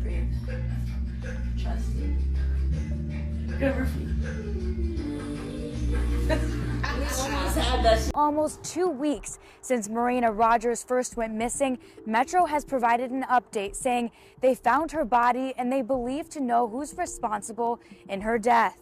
Breathe. Chest. Good over feet. Almost 2 weeks since Marina Rogers first went missing, Metro has provided an update saying they found her body and they believe to know who's responsible in her death.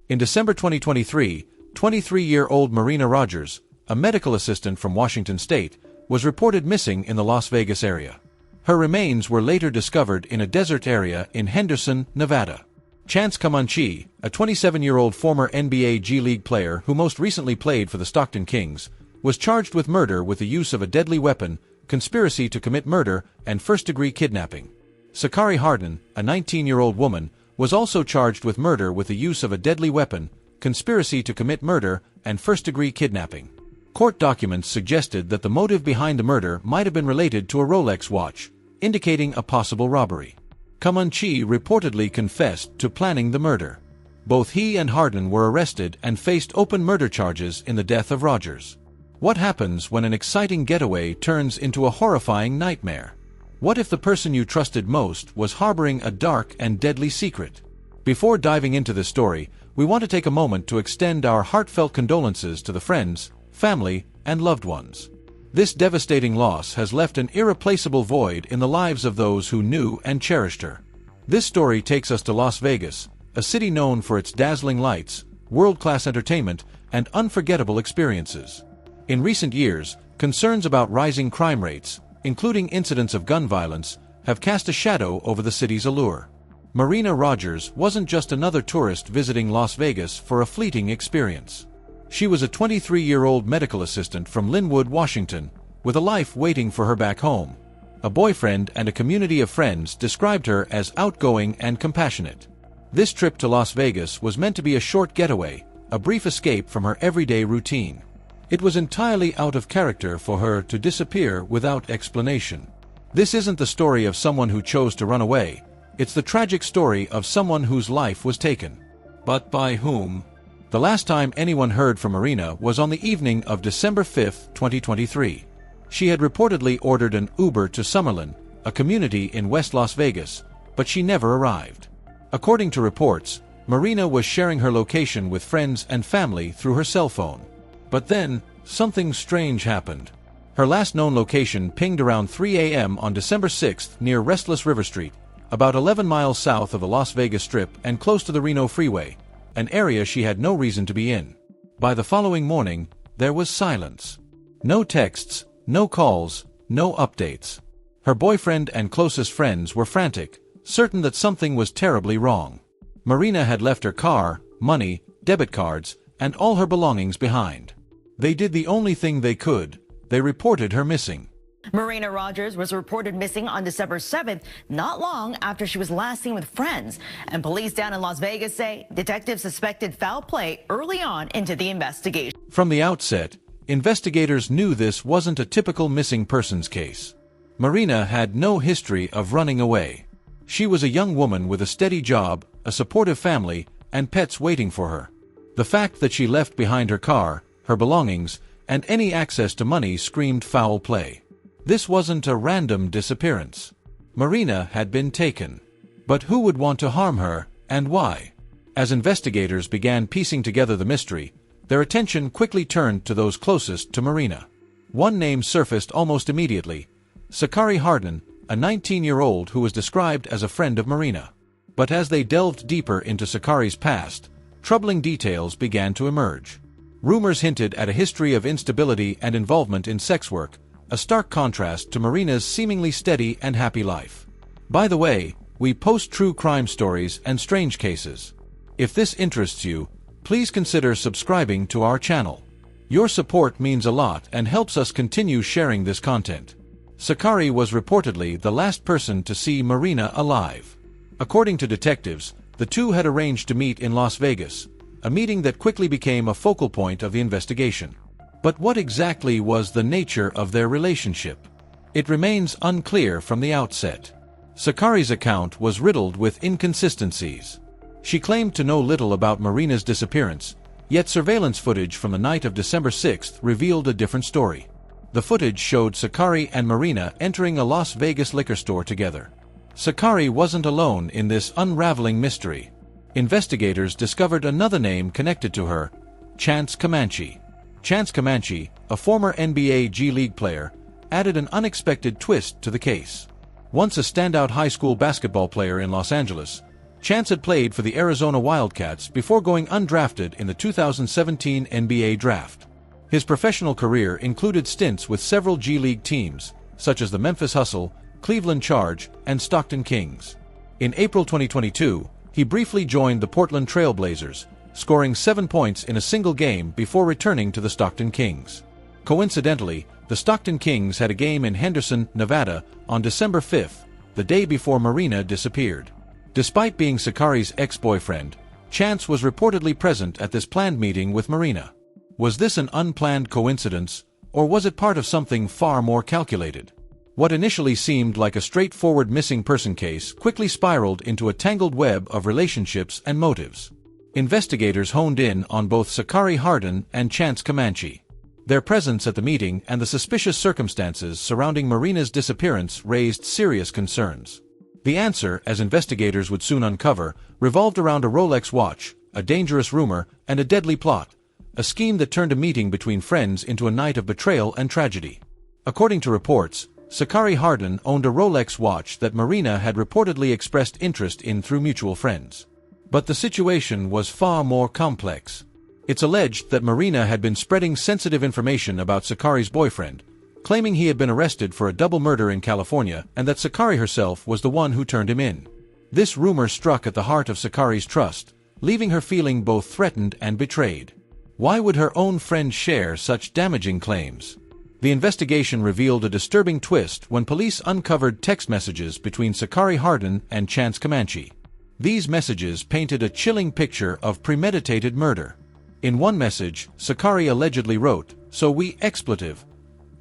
In December 2023, 23-year-old Marina Rogers, a medical assistant from Washington State, was reported missing in the Las Vegas area. Her remains were later discovered in a desert area in Henderson, Nevada. Chance Comanche, a 27-year-old former NBA G League player who most recently played for the Stockton Kings, was charged with murder with the use of a deadly weapon, conspiracy to commit murder, and first-degree kidnapping. Sakari Hardin, a 19-year-old woman, was also charged with murder with the use of a deadly weapon, conspiracy to commit murder, and first-degree kidnapping. Court documents suggested that the motive behind the murder might have been related to a Rolex watch, indicating a possible robbery. Comanche reportedly confessed to planning the murder. Both he and Hardin were arrested and faced open murder charges in the death of Rogers. What happens when an exciting getaway turns into a horrifying nightmare? What if the person you trusted most was harboring a dark and deadly secret? Before diving into this story, we want to take a moment to extend our heartfelt condolences to the friends, family, and loved ones. This devastating loss has left an irreplaceable void in the lives of those who knew and cherished her. This story takes us to Las Vegas, a city known for its dazzling lights, world-class entertainment, and unforgettable experiences. In recent years, concerns about rising crime rates, including incidents of gun violence, have cast a shadow over the city's allure. Marina Rogers wasn't just another tourist visiting Las Vegas for a fleeting experience. She was a 23-year-old medical assistant from Linwood, Washington, with a life waiting for her back home. A boyfriend and a community of friends described her as outgoing and compassionate. This trip to Las Vegas was meant to be a short getaway, a brief escape from her everyday routine. It was entirely out of character for her to disappear without explanation. This isn't the story of someone who chose to run away. It's the tragic story of someone whose life was taken. But by whom? The last time anyone heard from Marina was on the evening of December 5, 2023. She had reportedly ordered an Uber to Summerlin, a community in West Las Vegas, but she never arrived. According to reports, Marina was sharing her location with friends and family through her cell phone. But then, something strange happened. Her last known location pinged around 3 a.m. on December 6 near Restless River Street, about 11 miles south of the Las Vegas Strip and close to the Reno Freeway, an area she had no reason to be in. By the following morning, there was silence. No texts, no calls, no updates. Her boyfriend and closest friends were frantic, certain that something was terribly wrong. Marina had left her car, money, debit cards, and all her belongings behind. They did the only thing they could. They reported her missing. Marina Rogers was reported missing on December 7th, not long after she was last seen with friends. And police down in Las Vegas say detectives suspected foul play early on into the investigation. From the outset, investigators knew this wasn't a typical missing persons case. Marina had no history of running away. She was a young woman with a steady job, a supportive family, and pets waiting for her. The fact that she left behind her car, her belongings, and any access to money screamed foul play. This wasn't a random disappearance. Marina had been taken. But who would want to harm her, and why? As investigators began piecing together the mystery, their attention quickly turned to those closest to Marina. One name surfaced almost immediately: Sakari Hardin, a 19-year-old who was described as a friend of Marina. But as they delved deeper into Sakari's past, troubling details began to emerge. Rumors hinted at a history of instability and involvement in sex work, a stark contrast to Marina's seemingly steady and happy life. By the way, we post true crime stories and strange cases. If this interests you, please consider subscribing to our channel. Your support means a lot and helps us continue sharing this content. Sakari was reportedly the last person to see Marina alive. According to detectives, the two had arranged to meet in Las Vegas, a meeting that quickly became a focal point of the investigation. But what exactly was the nature of their relationship? It remains unclear from the outset. Sakari's account was riddled with inconsistencies. She claimed to know little about Marina's disappearance, Yet surveillance footage from the night of December 6th revealed a different story. The footage showed Sakari and Marina entering a Las Vegas liquor store together. Sakari wasn't alone in this unraveling mystery. Investigators discovered another name connected to her, Chance Comanche. Chance Comanche, a former NBA G League player, added an unexpected twist to the case. Once a standout high school basketball player in Los Angeles, Chance had played for the Arizona Wildcats before going undrafted in the 2017 NBA draft. His professional career included stints with several G League teams, such as the Memphis Hustle, Cleveland Charge, and Stockton Kings. In April 2022, he briefly joined the Portland Trail Blazers, scoring 7 points in a single game before returning to the Stockton Kings. Coincidentally, the Stockton Kings had a game in Henderson, Nevada, on December 5th, the day before Marina disappeared. Despite being Sakari's ex-boyfriend, Chance was reportedly present at this planned meeting with Marina. Was this an unplanned coincidence, or was it part of something far more calculated? What initially seemed like a straightforward missing person case quickly spiraled into a tangled web of relationships and motives. Investigators honed in on both Sakari Hardin and Chance Comanche. Their presence at the meeting and the suspicious circumstances surrounding Marina's disappearance raised serious concerns. The answer, as investigators would soon uncover, revolved around a Rolex watch, a dangerous rumor, and a deadly plot, a scheme that turned a meeting between friends into a night of betrayal and tragedy. According to reports, Sakari Hardin owned a Rolex watch that Marina had reportedly expressed interest in through mutual friends. But the situation was far more complex. It's alleged that Marina had been spreading sensitive information about Sakari's boyfriend, claiming he had been arrested for a double murder in California and that Sakari herself was the one who turned him in. This rumor struck at the heart of Sakari's trust, leaving her feeling both threatened and betrayed. Why would her own friend share such damaging claims? The investigation revealed a disturbing twist when police uncovered text messages between Sakari Hardin and Chance Comanche. These messages painted a chilling picture of premeditated murder. In one message, Sakari allegedly wrote, "So we expletive.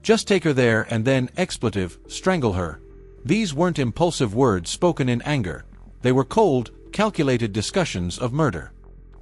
Just take her there and then expletive, strangle her." These weren't impulsive words spoken in anger. They were cold, calculated discussions of murder.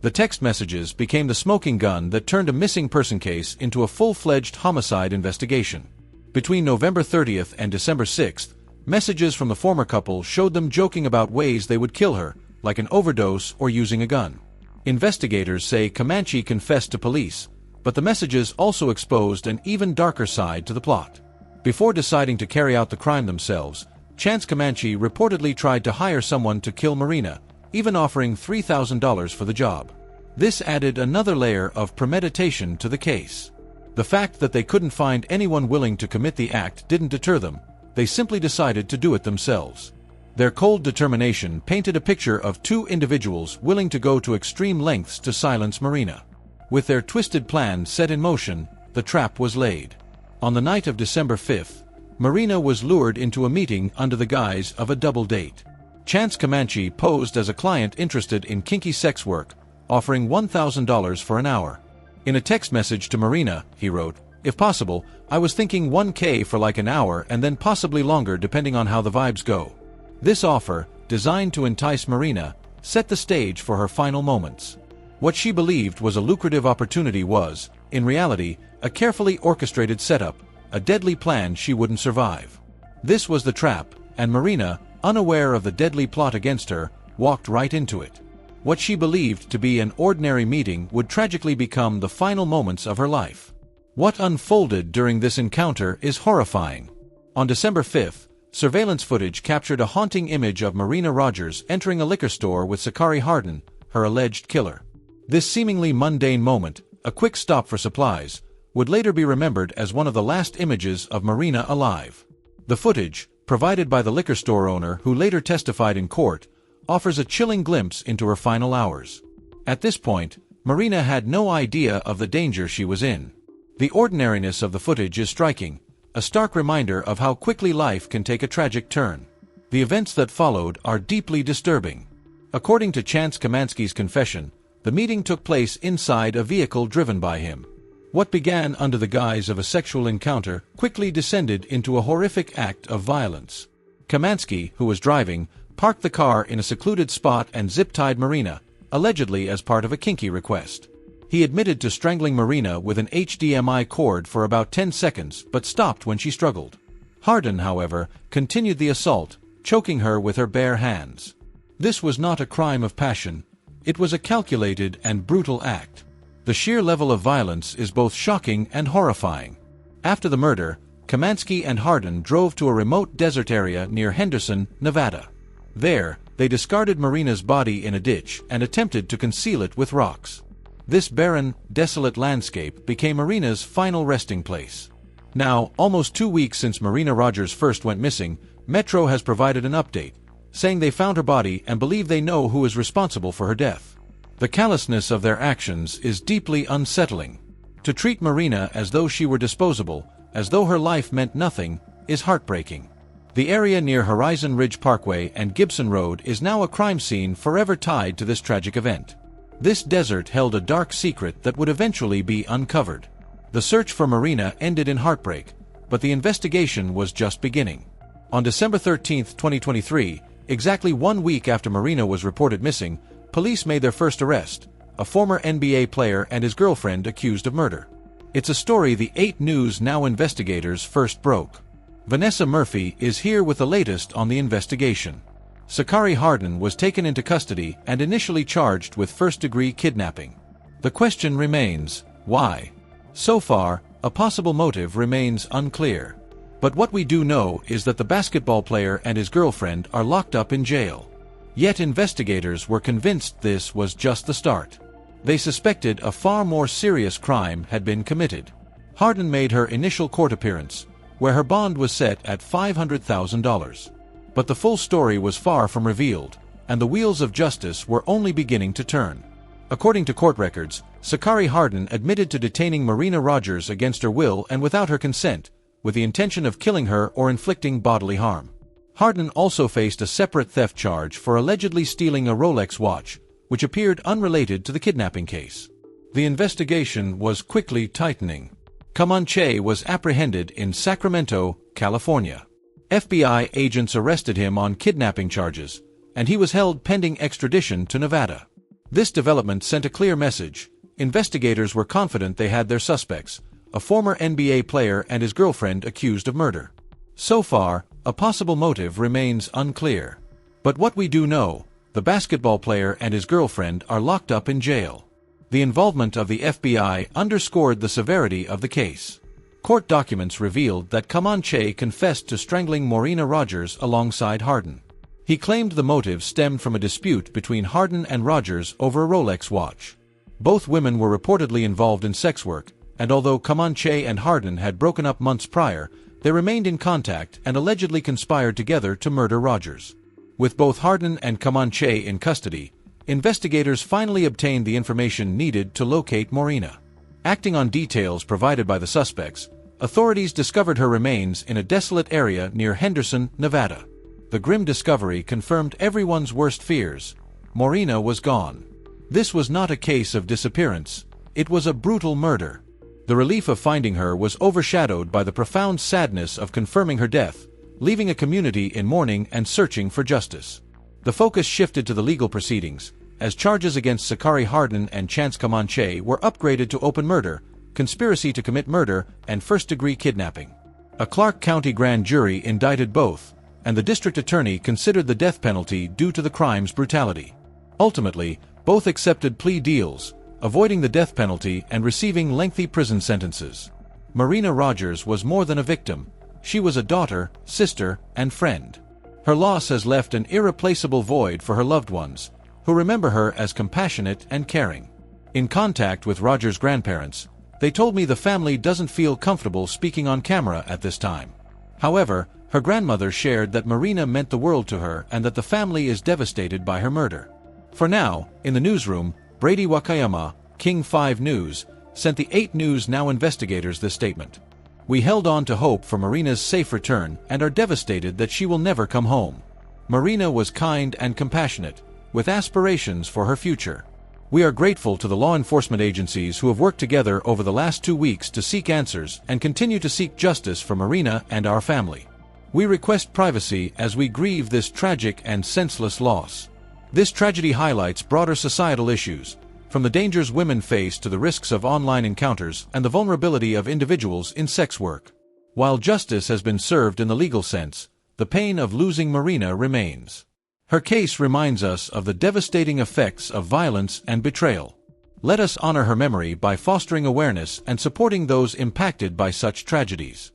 The text messages became the smoking gun that turned a missing person case into a full-fledged homicide investigation. Between November 30th and December 6th, messages from the former couple showed them joking about ways they would kill her, like an overdose or using a gun. Investigators say Comanche confessed to police, but the messages also exposed an even darker side to the plot. Before deciding to carry out the crime themselves, Chance Comanche reportedly tried to hire someone to kill Marina, even offering $3,000 for the job. This added another layer of premeditation to the case. The fact that they couldn't find anyone willing to commit the act didn't deter them. They simply decided to do it themselves. Their cold determination painted a picture of two individuals willing to go to extreme lengths to silence Marina. With their twisted plan set in motion, the trap was laid. On the night of December 5th, Marina was lured into a meeting under the guise of a double date. Chance Comanche posed as a client interested in kinky sex work, offering $1,000 for an hour. In a text message to Marina, he wrote, "If possible, I was thinking $1,000 for like an hour and then possibly longer depending on how the vibes go." This offer, designed to entice Marina, set the stage for her final moments. What she believed was a lucrative opportunity was, in reality, a carefully orchestrated setup, a deadly plan she wouldn't survive. This was the trap, and Marina, unaware of the deadly plot against her, walked right into it. What she believed to be an ordinary meeting would tragically become the final moments of her life. What unfolded during this encounter is horrifying. On December 5th, surveillance footage captured a haunting image of Marina Rogers entering a liquor store with Sakari Hardin, her alleged killer. This seemingly mundane moment, a quick stop for supplies, would later be remembered as one of the last images of Marina alive. The footage, provided by the liquor store owner who later testified in court, offers a chilling glimpse into her final hours. At this point, Marina had no idea of the danger she was in. The ordinariness of the footage is striking, a stark reminder of how quickly life can take a tragic turn. The events that followed are deeply disturbing. According to Chance Comanche's confession, the meeting took place inside a vehicle driven by him. What began under the guise of a sexual encounter quickly descended into a horrific act of violence. Comanche, who was driving, parked the car in a secluded spot and zip-tied Marina, allegedly as part of a kinky request. He admitted to strangling Marina with an HDMI cord for about 10 seconds but stopped when she struggled. Hardin, however, continued the assault, choking her with her bare hands. This was not a crime of passion. It was a calculated and brutal act. The sheer level of violence is both shocking and horrifying. After the murder, Kamansky and Hardin drove to a remote desert area near Henderson, Nevada. There, they discarded Marina's body in a ditch and attempted to conceal it with rocks. This barren, desolate landscape became Marina's final resting place. Now, almost 2 weeks since Marina Rogers first went missing, Metro has provided an update, saying they found her body and believe they know who is responsible for her death. The callousness of their actions is deeply unsettling. To treat Marina as though she were disposable, as though her life meant nothing, is heartbreaking. The area near Horizon Ridge Parkway and Gibson Road is now a crime scene forever tied to this tragic event. This desert held a dark secret that would eventually be uncovered. The search for Marina ended in heartbreak, but the investigation was just beginning. On December 13, 2023, exactly 1 week after Marina was reported missing, police made their first arrest, a former NBA player and his girlfriend accused of murder. It's a story the 8 News Now investigators first broke. Vanessa Murphy is here with the latest on the investigation. Sakari Hardin was taken into custody and initially charged with first-degree kidnapping. The question remains, why? So far, a possible motive remains unclear. But what we do know is that the basketball player and his girlfriend are locked up in jail. Yet investigators were convinced this was just the start. They suspected a far more serious crime had been committed. Hardin made her initial court appearance, where her bond was set at $500,000. But the full story was far from revealed, and the wheels of justice were only beginning to turn. According to court records, Sakari Hardin admitted to detaining Marina Rogers against her will and without her consent, with the intention of killing her or inflicting bodily harm. Hardin also faced a separate theft charge for allegedly stealing a Rolex watch, which appeared unrelated to the kidnapping case. The investigation was quickly tightening. Comanche was apprehended in Sacramento, California. FBI agents arrested him on kidnapping charges, and he was held pending extradition to Nevada. This development sent a clear message. Investigators were confident they had their suspects, a former NBA player and his girlfriend accused of murder. So far, a possible motive remains unclear. But what we do know, the basketball player and his girlfriend are locked up in jail. The involvement of the FBI underscored the severity of the case. Court documents revealed that Comanche confessed to strangling Marina Rogers alongside Hardin. He claimed the motive stemmed from a dispute between Hardin and Rogers over a Rolex watch. Both women were reportedly involved in sex work, and although Comanche and Hardin had broken up months prior, they remained in contact and allegedly conspired together to murder Rogers. With both Hardin and Comanche in custody, investigators finally obtained the information needed to locate Marina. Acting on details provided by the suspects, authorities discovered her remains in a desolate area near Henderson, Nevada. The grim discovery confirmed everyone's worst fears. Marina was gone. This was not a case of disappearance. It was a brutal murder. The relief of finding her was overshadowed by the profound sadness of confirming her death, leaving a community in mourning and searching for justice. The focus shifted to the legal proceedings, as charges against Sakari Hardin and Chance Comanche were upgraded to open murder, conspiracy to commit murder, and first-degree kidnapping. A Clark County grand jury indicted both, and the district attorney considered the death penalty due to the crime's brutality. Ultimately, both accepted plea deals, avoiding the death penalty and receiving lengthy prison sentences. Marina Rogers was more than a victim. She was a daughter, sister, and friend. Her loss has left an irreplaceable void for her loved ones, who remember her as compassionate and caring. In contact with Rogers' grandparents, they told me the family doesn't feel comfortable speaking on camera at this time. However, her grandmother shared that Marina meant the world to her and that the family is devastated by her murder. For now, in the newsroom, Brady Wakayama, King 5 News, sent the 8 News Now investigators this statement. We held on to hope for Marina's safe return and are devastated that she will never come home. Marina was kind and compassionate, with aspirations for her future. We are grateful to the law enforcement agencies who have worked together over the last 2 weeks to seek answers and continue to seek justice for Marina and our family. We request privacy as we grieve this tragic and senseless loss. This tragedy highlights broader societal issues, from the dangers women face to the risks of online encounters and the vulnerability of individuals in sex work. While justice has been served in the legal sense, the pain of losing Marina remains. Her case reminds us of the devastating effects of violence and betrayal. Let us honor her memory by fostering awareness and supporting those impacted by such tragedies.